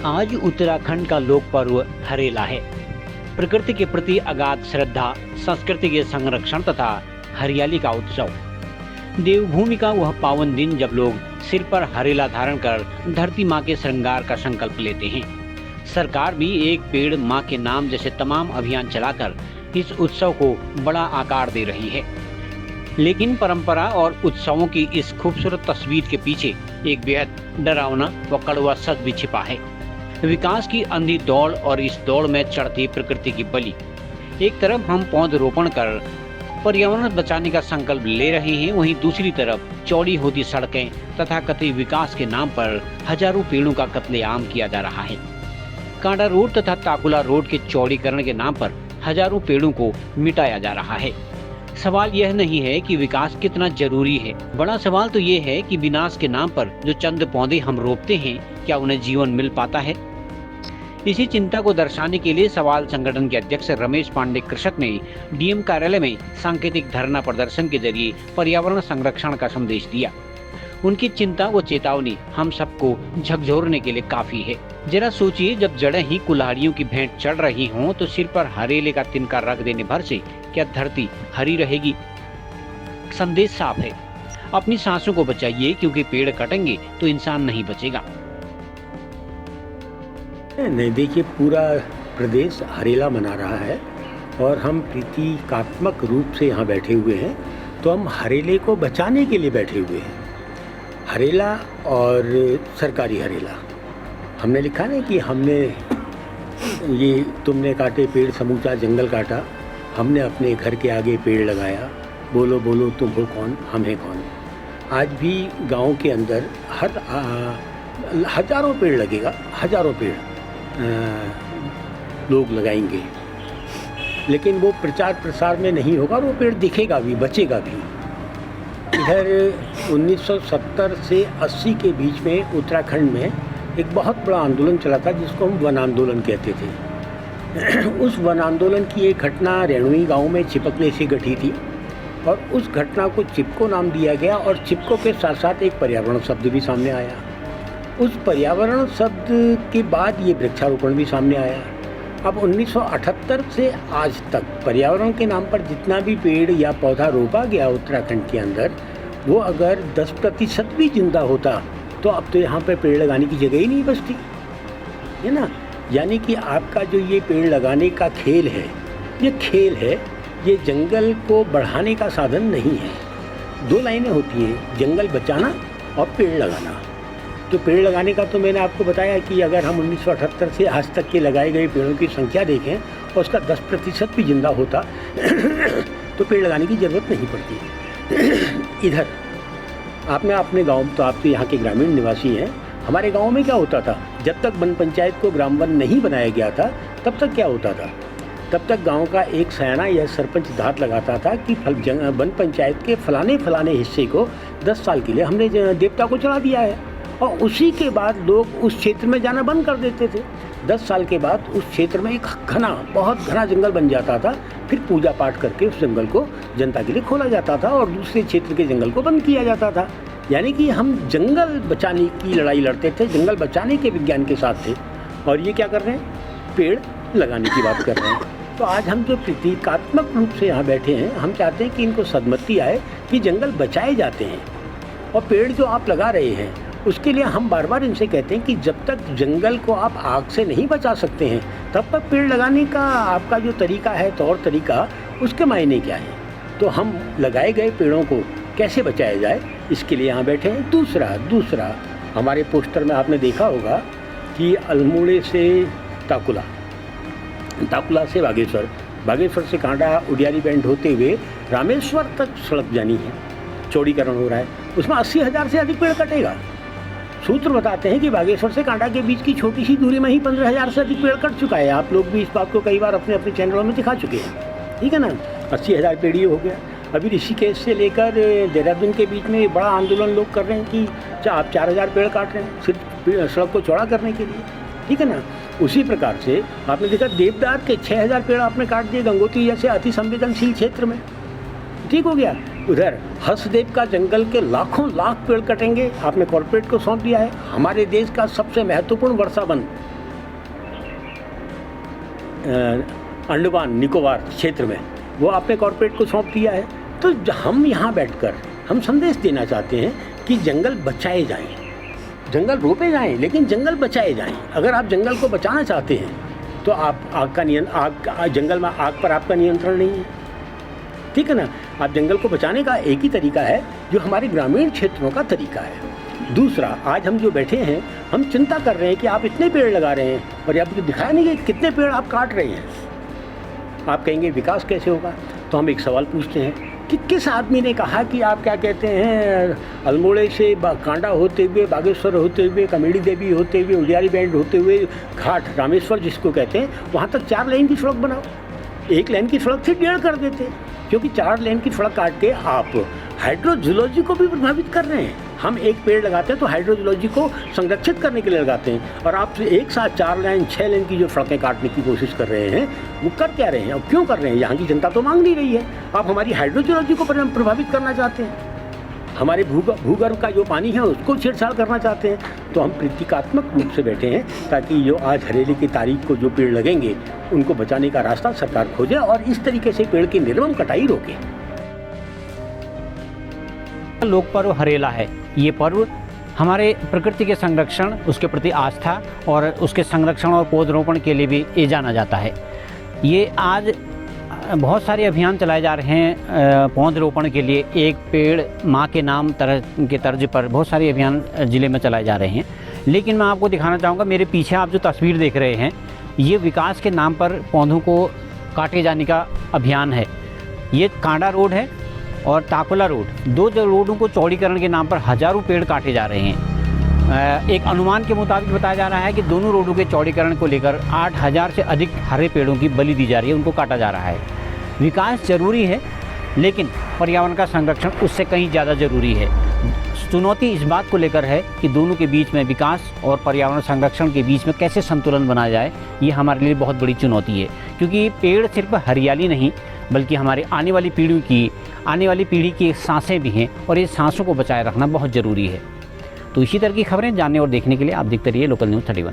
आज उत्तराखंड का लोक पर्व हरेला है। प्रकृति के प्रति अगाध श्रद्धा, संस्कृति के संरक्षण तथा हरियाली का उत्सव। देवभूमि का वह पावन दिन जब लोग सिर पर हरेला धारण कर धरती माँ के श्रृंगार का संकल्प लेते हैं। सरकार भी एक पेड़ माँ के नाम जैसे तमाम अभियान चलाकर इस उत्सव को बड़ा आकार दे रही है। लेकिन परंपरा और उत्सवों की इस खूबसूरत तस्वीर के पीछे एक बेहद डरावना व कड़वा सच भी छिपा है। विकास की अंधी दौड़ और इस दौड़ में चढ़ती प्रकृति की बलि। एक तरफ हम पौधरोपण कर पर्यावरण बचाने का संकल्प ले रहे हैं, वहीं दूसरी तरफ चौड़ी होती सड़कें तथा कथित विकास के नाम पर हजारों पेड़ों का कत्लेआम किया जा रहा है। कांडा रोड तथा ताकुला रोड के चौड़ीकरण के नाम पर हजारों पेड़ों को मिटाया जा रहा है। सवाल यह नहीं है कि विकास कितना जरूरी है, बड़ा सवाल तो ये है कि विनाश के नाम पर जो चंद पौधे हम रोपते हैं, क्या उन्हें जीवन मिल पाता है? इसी चिंता को दर्शाने के लिए सवाल संगठन के अध्यक्ष रमेश पांडे कृषक ने डीएम कार्यालय में सांकेतिक धरना प्रदर्शन के जरिए पर्यावरण संरक्षण का संदेश दिया। उनकी चिंता व चेतावनी हम सबको झकझोरने के लिए काफी है। जरा सोचिए, जब जड़ें ही कुल्हाड़ियों की भेंट चढ़ रही हों तो सिर पर हरेले का तिनका रख देने भर से क्या धरती हरी रहेगी? संदेश साफ है, अपनी सांसों को बचाइए, क्योंकि पेड़ कटेंगे तो इंसान नहीं बचेगा। नहीं, देखिए, पूरा प्रदेश हरेला मना रहा है और हम प्रतीकात्मक रूप से यहाँ बैठे हुए हैं, तो हम हरेले को बचाने के लिए बैठे हुए हैं। हरेला और सरकारी हरेला हमने लिखा नहीं कि हमने ये तुमने काटे पेड़, समूचा जंगल काटा, हमने अपने घर के आगे पेड़ लगाया, बोलो बोलो तुम हो कौन, हम हैं कौन। आज भी गांव के अंदर हजारों पेड़ लगेगा, हजारों पेड़ लोग लगाएंगे, लेकिन वो प्रचार प्रसार में नहीं होगा, वो पेड़ दिखेगा भी, बचेगा भी। इधर 1970 से 80 के बीच में उत्तराखंड में एक बहुत बड़ा आंदोलन चला था जिसको हम वन आंदोलन कहते थे। उस वन आंदोलन की एक घटना रेणुई गांव में चिपकने से घटी थी और उस घटना को चिपको नाम दिया गया और चिपको के साथ साथ एक पर्यावरण शब्द भी सामने आया। उस पर्यावरण शब्द के बाद ये वृक्षारोपण भी सामने आया। अब 1978 से आज तक पर्यावरण के नाम पर जितना भी पेड़ या पौधा रोपा गया उत्तराखंड के अंदर, वो अगर 10% भी जिंदा होता तो अब तो यहाँ पर पेड़ लगाने की जगह ही नहीं बचती, है ना। यानी कि आपका जो ये पेड़ लगाने का खेल है, ये खेल है, ये जंगल को बढ़ाने का साधन नहीं है। दो लाइनें होती हैं, जंगल बचाना और पेड़ लगाना। तो पेड़ लगाने का तो मैंने आपको बताया कि अगर हम 1978 से आज तक के लगाए गए पेड़ों की संख्या देखें और उसका 10% भी जिंदा होता तो पेड़ लगाने की ज़रूरत नहीं पड़ती। इधर आपने अपने गांव, तो आप तो यहाँ के ग्रामीण निवासी हैं, हमारे गांव में क्या होता था, जब तक वन पंचायत को ग्राम वन नहीं बनाया गया था तब तक क्या होता था, तब तक गांव का एक सयाना या सरपंच धात लगाता था कि वन पंचायत के फलाने हिस्से को 10 साल के लिए हमने देवता को चढ़ा दिया है, और उसी के बाद लोग उस क्षेत्र में जाना बंद कर देते थे। 10 साल के बाद उस क्षेत्र में एक बहुत घना जंगल बन जाता था, फिर पूजा पाठ करके उस जंगल को जनता के लिए खोला जाता था और दूसरे क्षेत्र के जंगल को बंद किया जाता था। यानी कि हम जंगल बचाने की लड़ाई लड़ते थे, जंगल बचाने के विज्ञान के साथ थे, और ये क्या कर रहे हैं, पेड़ लगाने की बात कर रहे हैं। तो आज हम जो प्रतीकात्मक रूप से यहाँ बैठे हैं, हम चाहते हैं कि इनको सदमति आए कि जंगल बचाए जाते हैं, और पेड़ जो आप लगा रहे हैं उसके लिए हम बार बार इनसे कहते हैं कि जब तक जंगल को आप आग से नहीं बचा सकते हैं तब तक पेड़ लगाने का आपका जो तरीका है, तौर तरीका, उसके मायने क्या है। तो हम लगाए गए पेड़ों को कैसे बचाया जाए, इसके लिए यहाँ बैठे हैं। दूसरा हमारे पोस्टर में आपने देखा होगा कि अल्मोड़े से ताकुला से बागेश्वर से कांडा उडियारी बैंड होते हुए रामेश्वर तक सड़क जानी है, चौड़ीकरण हो रहा है, उसमें 80,000 से अधिक पेड़ कटेगा। सूत्र बताते हैं कि बागेश्वर से कांडा के बीच की छोटी सी दूरी में ही 15,000 से अधिक पेड़ कट चुका है। आप लोग भी इस बात को कई बार अपने अपने चैनलों में दिखा चुके हैं, ठीक है ना। 80,000 पेड़ ये हो गया। अभी ऋषिकेश से लेकर देहरादून के बीच में बड़ा आंदोलन लोग कर रहे हैं कि आप 4,000 पेड़ काट रहे हैं सिर्फ सड़क को चौड़ा करने के लिए, ठीक है ना। उसी प्रकार से आपने देखा देवदार के 6,000 पेड़ आपने काट दिए गंगोत्री जैसे अति संवेदनशील क्षेत्र में, ठीक हो गया। उधर हंसदेव का जंगल के लाख पेड़ कटेंगे, आपने कॉर्पोरेट को सौंप दिया है। हमारे देश का सबसे महत्वपूर्ण वर्षा वन अंडमान निकोबार क्षेत्र में, वो आपने कॉरपोरेट को सौंप दिया है। तो हम यहाँ बैठकर हम संदेश देना चाहते हैं कि जंगल बचाए जाएं, जंगल रोपे जाएं, लेकिन जंगल बचाए जाएं। अगर आप जंगल को बचाना चाहते हैं तो आप जंगल में आग पर आपका नियंत्रण नहीं है, ठीक है ना। आप जंगल को बचाने का एक ही तरीका है जो हमारे ग्रामीण क्षेत्रों का तरीका है। दूसरा, आज हम जो बैठे हैं हम चिंता कर रहे हैं कि आप इतने पेड़ लगा रहे हैं और आपको दिखाया नहीं कि कितने पेड़ आप काट रहे हैं। आप कहेंगे विकास कैसे होगा, तो हम एक सवाल पूछते हैं कि किस आदमी ने कहा कि आप क्या कहते हैं अल्मोड़े से कांडा होते हुए, बागेश्वर होते हुए, कमेड़ी देवी होते हुए, उडियारी बैंड होते हुए, घाट रामेश्वर जिसको कहते हैं, वहाँ तक 4 लेन की सड़क बनाओ। 1 लेन की सड़क से 1.5 कर देते, क्योंकि 4 लेन की सड़क काट के आप हाइड्रोजोलॉजी को भी प्रभावित कर रहे हैं। हम एक पेड़ लगाते हैं तो हाइड्रोजोलॉजी को संरक्षित करने के लिए लगाते हैं, और आप एक साथ 4 लेन 6 लेन की जो सड़कें काटने की कोशिश कर रहे हैं, वो कर क्या रहे हैं और क्यों कर रहे हैं? यहाँ की जनता तो मांग नहीं रही है। आप हमारी हाइड्रोजोलॉजी को प्रभावित करना चाहते हैं, हमारे भूगर्भ का जो पानी है उसको छेड़छाड़ करना चाहते हैं। तो हम प्रतीकात्मक रूप से बैठे हैं ताकि जो आज हरेली की तारीख को जो पेड़ लगेंगे उनको बचाने का रास्ता सरकार खोजे और इस तरीके से पेड़ की निर्मम कटाई रोके। लोक पर्व हरेला है। ये पर्व हमारे प्रकृति के संरक्षण, उसके प्रति आस्था और उसके संरक्षण और पौधरोपण के लिए भी ये जाना जाता है। ये आज बहुत सारे अभियान चलाए जा रहे हैं पौधरोपण के लिए। एक पेड़ माँ के नाम के तर्ज पर बहुत सारे अभियान ज़िले में चलाए जा रहे हैं। लेकिन मैं आपको दिखाना चाहूँगा, मेरे पीछे आप जो तस्वीर देख रहे हैं, ये विकास के नाम पर पौधों को काटे जाने का अभियान है। ये कांडा रोड है और ताकुला रोड, 2 रोडों को चौड़ीकरण के नाम पर हज़ारों पेड़ काटे जा रहे हैं। एक अनुमान के मुताबिक बताया जा रहा है कि दोनों रोडों के चौड़ीकरण को लेकर 8000 से अधिक हरे पेड़ों की बलि दी जा रही है, उनको काटा जा रहा है। विकास जरूरी है, लेकिन पर्यावरण का संरक्षण उससे कहीं ज़्यादा ज़रूरी है। चुनौती इस बात को लेकर है कि दोनों के बीच में, विकास और पर्यावरण संरक्षण के बीच में कैसे संतुलन बनाया जाए, ये हमारे लिए बहुत बड़ी चुनौती है। क्योंकि पेड़ सिर्फ हरियाली नहीं, बल्कि हमारे आने वाली पीढ़ी की सांसें भी हैं, और ये सांसों को बचाए रखना बहुत ज़रूरी है। तो इसी तरह की खबरें जानने और देखने के लिए आप देखते रहिए लोकल न्यूज़ 31।